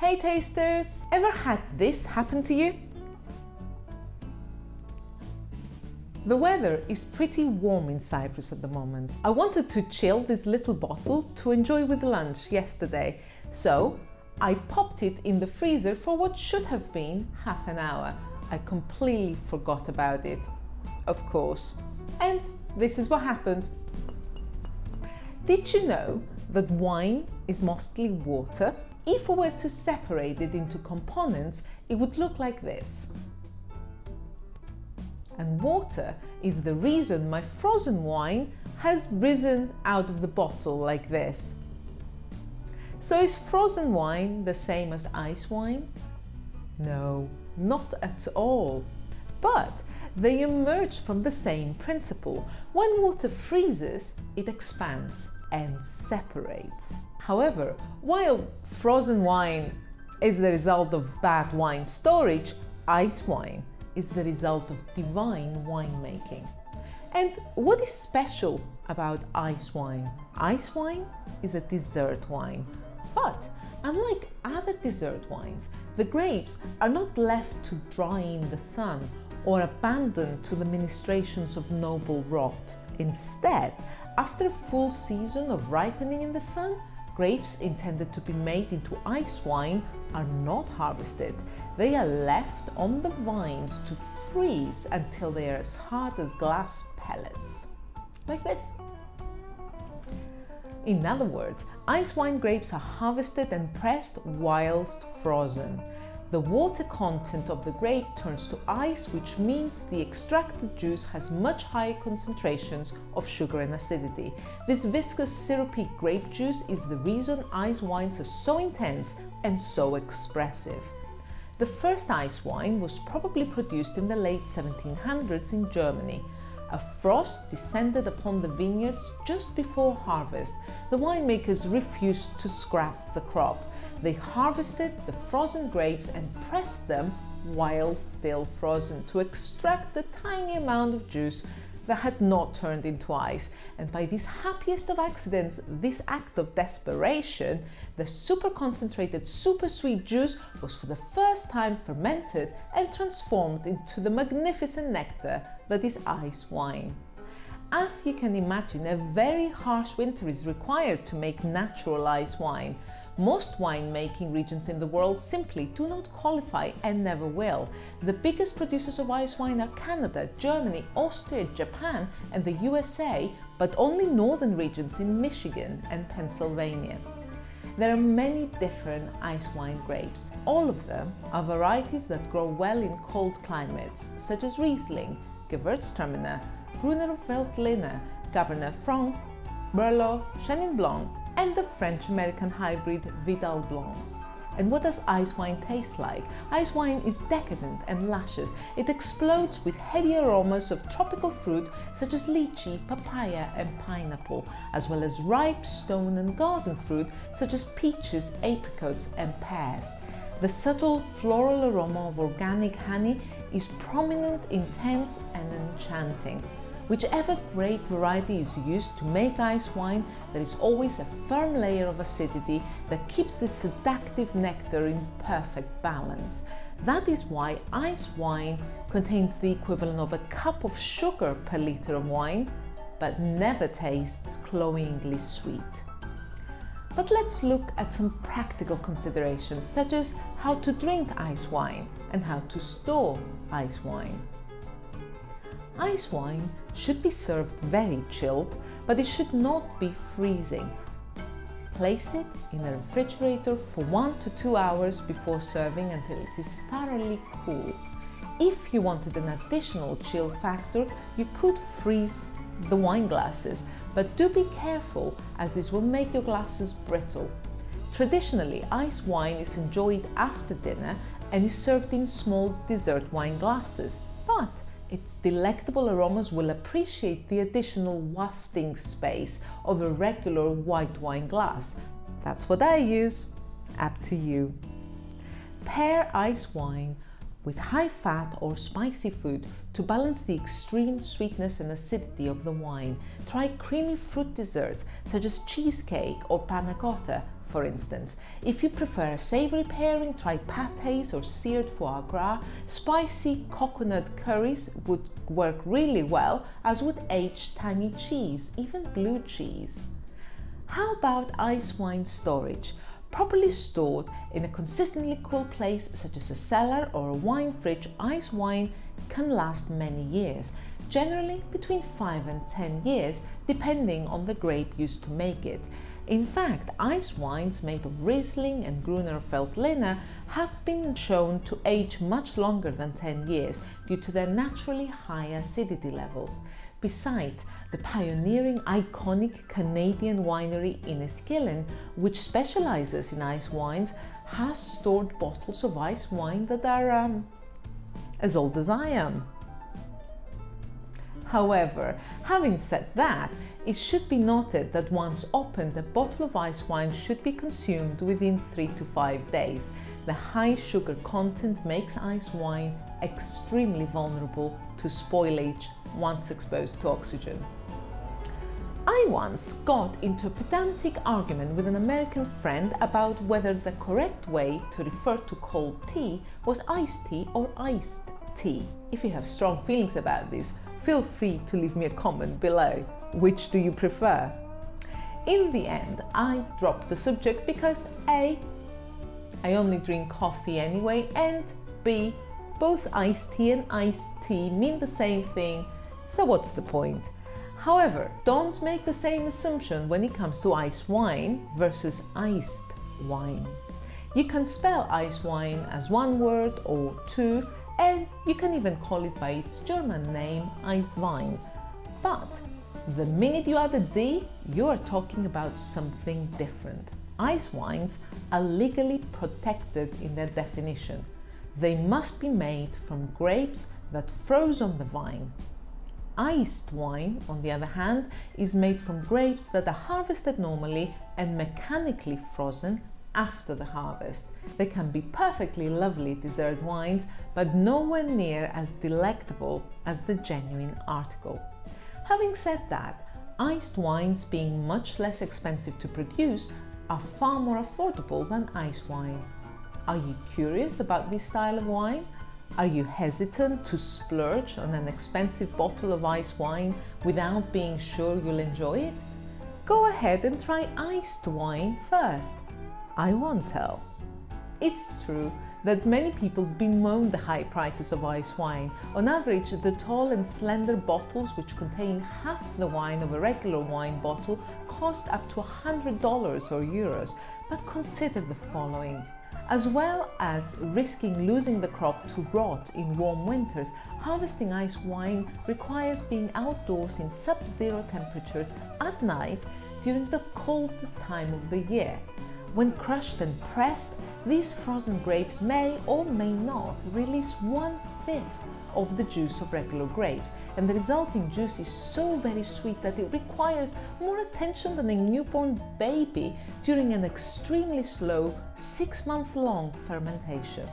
Hey tasters! Ever had this happen to you? The weather is pretty warm in Cyprus at the moment. I wanted to chill this little bottle to enjoy with lunch yesterday, so I popped it in the freezer for what should have been half an hour. I completely forgot about it, of course. And this is what happened. Did you know that wine is mostly water? If we were to separate it into components, it would look like this. And water is the reason my frozen wine has risen out of the bottle like this. So is frozen wine the same as ice wine? No, not at all. But they emerge from the same principle. When water freezes, it expands and separates. However, while frozen wine is the result of bad wine storage, ice wine is the result of divine winemaking. And what is special about ice wine? Ice wine is a dessert wine, but unlike other dessert wines, the grapes are not left to dry in the sun or abandoned to the ministrations of noble rot. Instead, after a full season of ripening in the sun, grapes intended to be made into ice wine are not harvested. They are left on the vines to freeze until they are as hard as glass pellets, like this. In other words, ice wine grapes are harvested and pressed whilst frozen. The water content of the grape turns to ice, which means the extracted juice has much higher concentrations of sugar and acidity. This viscous, syrupy grape juice is the reason ice wines are so intense and so expressive. The first ice wine was probably produced in the late 1700s in Germany. A frost descended upon the vineyards just before harvest. The winemakers refused to scrap the crop. They harvested the frozen grapes and pressed them while still frozen to extract the tiny amount of juice that had not turned into ice. And by this happiest of accidents, this act of desperation, the super concentrated, super sweet juice was for the first time fermented and transformed into the magnificent nectar that is ice wine. As you can imagine, a very harsh winter is required to make natural ice wine. Most winemaking regions in the world simply do not qualify and never will. The biggest producers of ice wine are Canada, Germany, Austria, Japan and the USA, but only northern regions in Michigan and Pennsylvania. There are many different ice wine grapes. All of them are varieties that grow well in cold climates, such as Riesling, Gewürztraminer, Gruner Veltliner, Cabernet Franc, Merlot, Chenin Blanc, and the French-American hybrid Vidal Blanc. And what does ice wine taste like? Ice wine is decadent and luscious. It explodes with heady aromas of tropical fruit such as lychee, papaya and pineapple, as well as ripe stone and garden fruit such as peaches, apricots and pears. The subtle floral aroma of organic honey is prominent, intense and enchanting. Whichever grape variety is used to make ice wine, there is always a firm layer of acidity that keeps the seductive nectar in perfect balance. That is why ice wine contains the equivalent of a cup of sugar per liter of wine, but never tastes cloyingly sweet. But let's look at some practical considerations, such as how to drink ice wine and how to store ice wine. Ice wine should be served very chilled, but it should not be freezing. Place it in a refrigerator for 1 to 2 hours before serving until it is thoroughly cool. If you wanted an additional chill factor, you could freeze the wine glasses, but do be careful as this will make your glasses brittle. Traditionally, ice wine is enjoyed after dinner and is served in small dessert wine glasses, but its delectable aromas will appreciate the additional wafting space of a regular white wine glass. That's what I use. Up to you. Pair ice wine with high-fat or spicy food to balance the extreme sweetness and acidity of the wine. Try creamy fruit desserts such as cheesecake or panna cotta for instance. If you prefer a savory pairing, try pâtés or seared foie gras. Spicy coconut curries would work really well, as would aged tangy cheese, even blue cheese. How about ice wine storage? Properly stored in a consistently cool place such as a cellar or a wine fridge, ice wine can last many years, generally between 5 and 10 years, depending on the grape used to make it. In fact, ice wines made of Riesling and Gruner Veltliner have been shown to age much longer than 10 years due to their naturally high acidity levels. Besides, the pioneering iconic Canadian winery Enniskillen, which specializes in ice wines, has stored bottles of ice wine that are as old as I am. However, having said that, it should be noted that once opened, a bottle of ice wine should be consumed within 3 to 5 days. The high sugar content makes ice wine extremely vulnerable to spoilage once exposed to oxygen. I once got into a pedantic argument with an American friend about whether the correct way to refer to cold tea was iced tea or iced tea. If you have strong feelings about this, feel free to leave me a comment below. Which do you prefer? In the end, I dropped the subject because A, I only drink coffee anyway, and B, both iced tea and iced tea mean the same thing, so what's the point? However, don't make the same assumption when it comes to ice wine versus iced wine. You can spell ice wine as one word or two, and you can even call it by its German name, Eiswein. But the minute you add a D, you are talking about something different. Ice wines are legally protected in their definition. They must be made from grapes that froze on the vine. Iced wine, on the other hand, is made from grapes that are harvested normally and mechanically frozen after the harvest. They can be perfectly lovely dessert wines, but nowhere near as delectable as the genuine article. Having said that, iced wines, being much less expensive to produce, are far more affordable than ice wine. Are you curious about this style of wine? Are you hesitant to splurge on an expensive bottle of ice wine without being sure you'll enjoy it? Go ahead and try iced wine first. I won't tell. It's true that many people bemoan the high prices of ice wine. On average, the tall and slender bottles, which contain half the wine of a regular wine bottle, cost up to $100 or euros. But consider the following. As well as risking losing the crop to rot in warm winters, harvesting ice wine requires being outdoors in sub-zero temperatures at night during the coldest time of the year. When crushed and pressed, these frozen grapes may or may not release 1/5 of the juice of regular grapes, and the resulting juice is so very sweet that it requires more attention than a newborn baby during an extremely slow 6-month-long fermentation.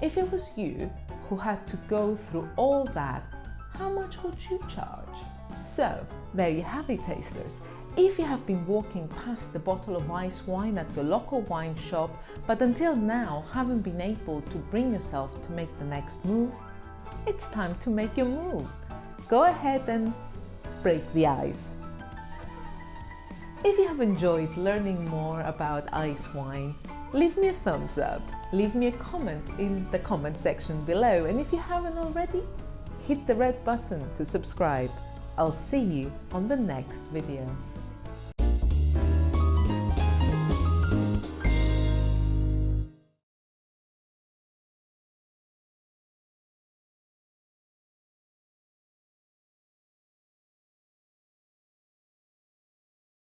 If it was you who had to go through all that, how much would you charge? So, there you have it, tasters. If you have been walking past a bottle of ice wine at your local wine shop, but until now haven't been able to bring yourself to make the next move, it's time to make your move. Go ahead and break the ice. If you have enjoyed learning more about ice wine, leave me a thumbs up, leave me a comment in the comment section below, and if you haven't already, hit the red button to subscribe. I'll see you on the next video.